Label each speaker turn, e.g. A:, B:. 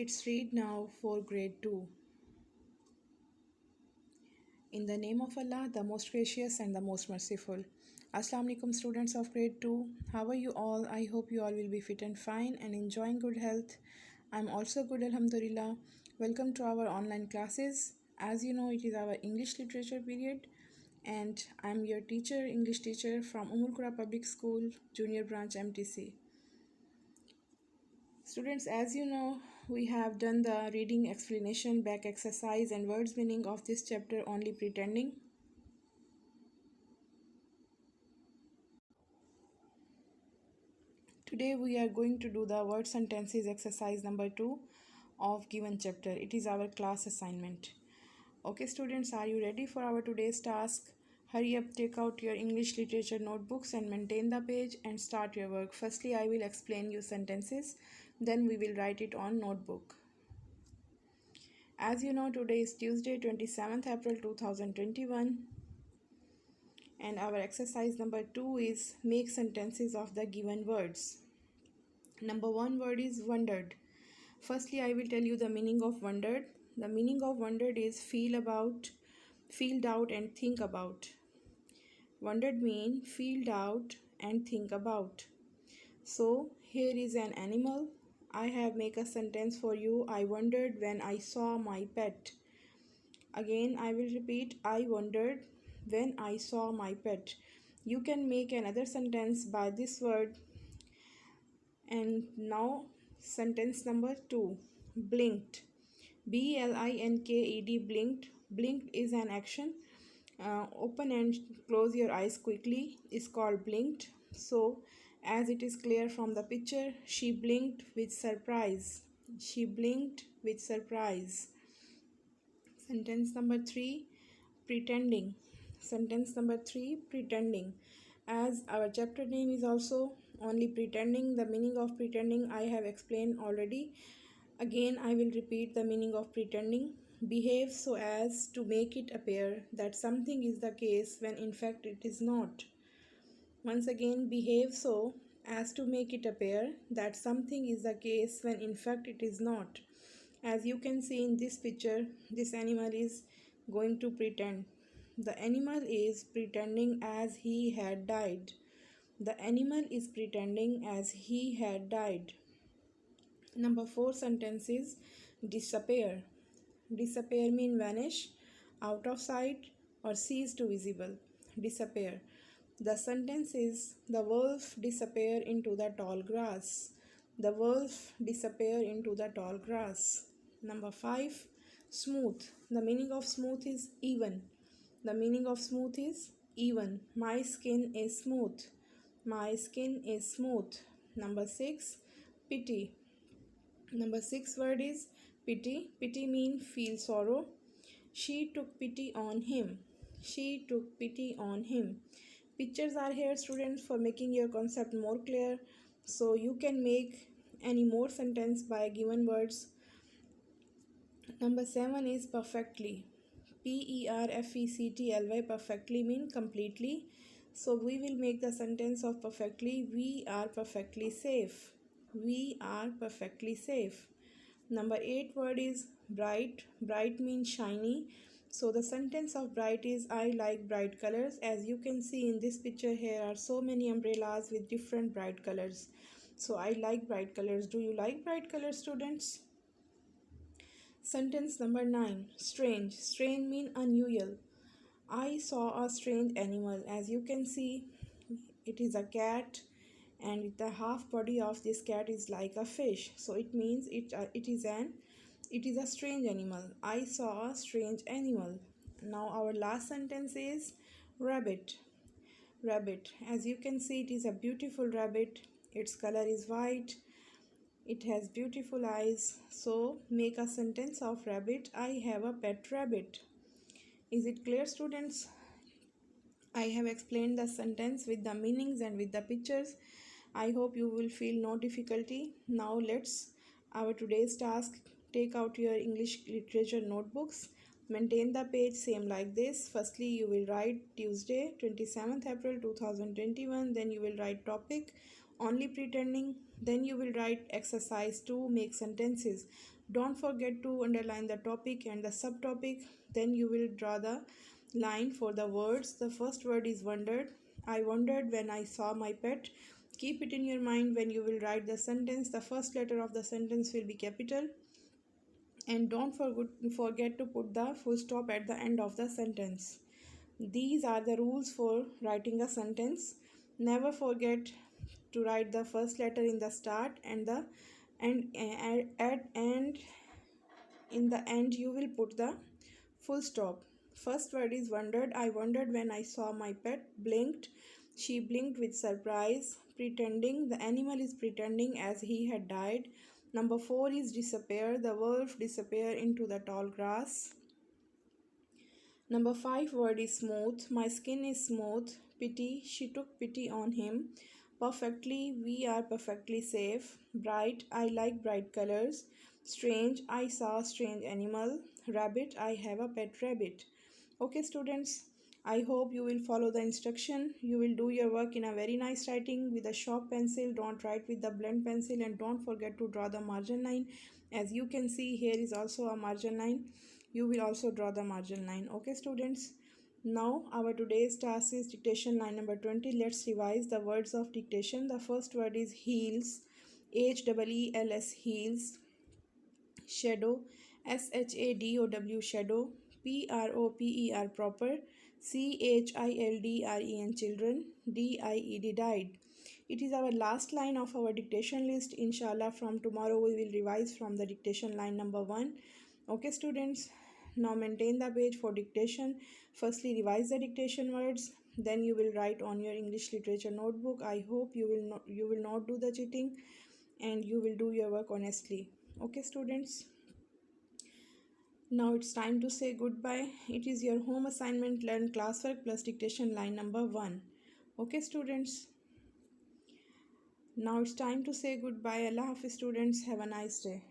A: It's read now for grade 2. In the name of Allah, the most gracious and the most merciful. Assalamu alaikum students of grade 2. How are you all? I hope you all will be fit and fine and enjoying good health. I'm also good, alhamdulillah. Welcome to our online classes. As you know, it is our English literature period and I'm your teacher, English teacher from Umul Public School, Junior Branch MTC. Students, as you know, we have done the reading explanation, back exercise and words meaning of this chapter, Only Pretending. Today we are going to do the word sentences exercise number 2 of given chapter. It is our class assignment. Okay students, are you ready for our today's task? Hurry up, take out your English literature notebooks and maintain the page and start your work. Firstly, I will explain you sentences, then we will write it on notebook. As you know, today is Tuesday, 27th April 2021 and our exercise number 2 is make sentences of the given words. Number 1 word is wondered. Firstly, I will tell you the meaning of wondered. The meaning of wondered is feel about, feel doubt and think about. Wondered mean feel doubt and think about. So here is an animal. I have make a sentence for you. I wondered when I saw my pet. Again, I will repeat. I wondered when I saw my pet. You can make another sentence by this word. And now sentence number 2. Blinked. BLINKED, blinked. Blinked is an action. Open and close your eyes quickly is called blinked. So as it is clear from the picture, she blinked with surprise. She blinked with surprise. Sentence number 3, pretending. Sentence number 3, pretending. As our chapter name is also Only Pretending, the meaning of pretending I have explained already. Again, I will repeat the meaning of pretending. Behave so as to make it appear that something is the case when in fact it is not. Once again, behave so as to make it appear that something is the case when in fact it is not. As you can see in this picture, this animal is going to pretend. The animal is pretending as he had died. The animal is pretending as he had died. Number 4 sentence is disappear. Disappear mean vanish, out of sight or cease to visible. Disappear. The sentence is the wolf disappear into the tall grass. The wolf disappear into the tall grass. Number 5, smooth. The meaning of smooth is even. The meaning of smooth is even. My skin is smooth. My skin is smooth. Number 6, pity. Number 6 word is pity. Pity mean feel sorrow. She took pity on him. She took pity on him. Pictures are here, students, for making your concept more clear. So you can make any more sentence by given words. Number 7 is perfectly. PERFECTLY, perfectly mean completely. So we will make the sentence of perfectly. We are perfectly safe. We are perfectly safe. Number 8 word is bright. Bright means shiny. So the sentence of bright is I like bright colors. As you can see in this picture, here are so many umbrellas with different bright colors. So I like bright colors. Do you like bright colors, students? Sentence number 9, strange. Strange mean unusual. I saw a strange animal. As you can see, it is a cat and the half body of this cat is like a fish. So it means it is a strange animal. I saw a strange animal. Now our last sentence is rabbit. Rabbit. As you can see, it is a beautiful rabbit. Its color is white. It has beautiful eyes. So make a sentence of rabbit. I have a pet rabbit. Is it clear, students? I have explained the sentence with the meanings and with the pictures. I hope you will feel no difficulty. Now let's our today's task. Take out your English literature notebooks. Maintain the page same like this. Firstly, you will write Tuesday, 27th April 2021. Then you will write topic, only pretending. Then you will write exercise 2, make sentences. Don't forget to underline the topic and the subtopic. Then you will draw the line for the words. The first word is wondered. I wondered when I saw my pet. Keep it in your mind when you will write the sentence. The first letter of the sentence will be capital, and don't forget to put the full stop at the end of the sentence. These are the rules for writing a sentence. Never forget to write the first letter in the start and the and in the end you will put the full stop. First word is wondered. I wondered when I saw my pet. Blinked. She blinked with surprise. Pretending. The animal is pretending as he had died. Number 4 is disappear. The wolf disappeared into the tall grass. Number 5 word is smooth. My skin is smooth. Pity. She took pity on him. Perfectly. We are perfectly safe. Bright. I like bright colors. Strange. I saw a strange animal. Rabbit. I have a pet rabbit. Okay, students. I hope you will follow the instruction. You will do your work in a very nice writing with a sharp pencil. Don't write with the blunt pencil, and don't forget to draw the margin line. As you can see, here is also a margin line. You will also draw the margin line. Okay, students. Now our today's task is dictation line number 20. Let's revise the words of dictation. The first word is heels. HEELS, heels. Shadow. SHADOW, shadow. PROPER, proper. CHILDREN, children. DIED, died. It is our last line of our dictation list. Inshallah, from tomorrow we will revise from the dictation line number 1. Okay, students. Now maintain the page for dictation. Firstly, revise the dictation words. Then you will write on your English literature notebook. I hope you will not do the cheating, and you will do your work honestly. Okay, students. Now it's time to say goodbye. It is your home assignment, learn classwork plus dictation line number 1. Okay, students. Now it's time to say goodbye. Allah Hafiz, students. Have a nice day.